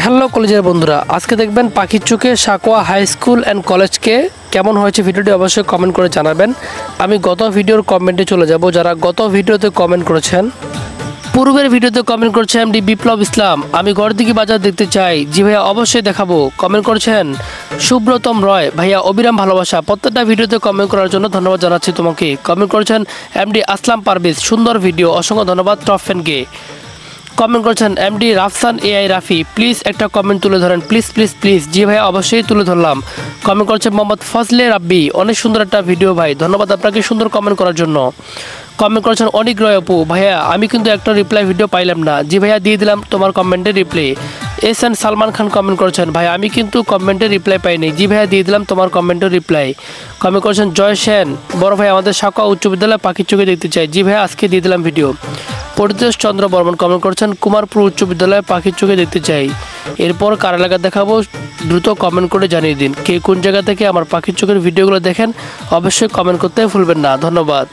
Hello কলেজের বন্ধুরা, আজকে দেখবেন পাখির চোখে সাকোয়া হাই স্কুল অ্যান্ড কলেজকে কেমন হয়েছে। ভিডিওটি অবশ্যই কমেন্ট করে জানাবেন। আমি গত ভিডিওর কমেন্টে চলে যাব। যারা গত ভিডিওতে কমেন্ট করেছেন, পূর্বের ভিডিওতে কমেন্ট করছে এমডি বিপ্লব ইসলাম, আমি গড়দিঘি বাজার দেখতে চাই। জি ভাইয়া, অবশ্যই দেখাবো। কমেন্ট করছেন সুব্রতম রয়, ভাইয়া অবিরাম ভালোবাসা। প্রত্যেকটা ভিডিওতে কমেন্ট করার জন্য ধন্যবাদ জানাচ্ছি তোমাকে। কমেন্ট করছেন এমডি আসলাম পারভেজ, সুন্দর ভিডিও, অসংখ্য ধন্যবাদ টপ ফ্যানকে। কমেন্ট করছেন MD Rafsan AI Rafi, please একটা কমেন্ট তুলে ধরেন, প্লিজ প্লিজ প্লিজ। জি ভাইয়া, অবশ্যই তুলে ধরলাম। কমেন্ট করছেন মোহাম্মদ ফজলে রাব্বি, অনেক সুন্দর একটা ভিডিও ভাই, ধন্যবাদ আপনাকে সুন্দর কমেন্ট করার জন্য। কমেন্ট করেছেন অনিক রয় আপু, ভাইয়া আমি কিন্তু একটা রিপ্লাই ভিডিও পাইলাম না। জি ভাইয়া, দিয়ে দিলাম তোমার কমেন্টের reply. S N Salman Khan comment করেছেন, ভাই আমি কিন্তু কমেন্টের রিপ্লাই পাইনি। জি ভাইয়া, দিয়ে দিলাম তোমার কমেন্টের রিপ্লাই। কমেন্ট করেছেন জয় সেন, বড় ভাই আমাদের সাকোয়া উচ্চ বিদ্যালয় পাখির চোখে দেখতে চাই। জি ভাইয়া, আজকে দিয়ে দিলাম ভিডিও। পরিতোষ চন্দ্র বর্মন কমেন্ট করছেন কুমারপুর উচ্চ বিদ্যালয়ে পাখির চোখে দেখতে চাই। এরপর কার এলাকা দেখাবো দ্রুত কমেন্ট করে জানিয়ে দিন। কে কোন জায়গা থেকে আমার পাখির চোখের ভিডিওগুলো দেখেন অবশ্যই কমেন্ট করতে ভুলবেন না। ধন্যবাদ।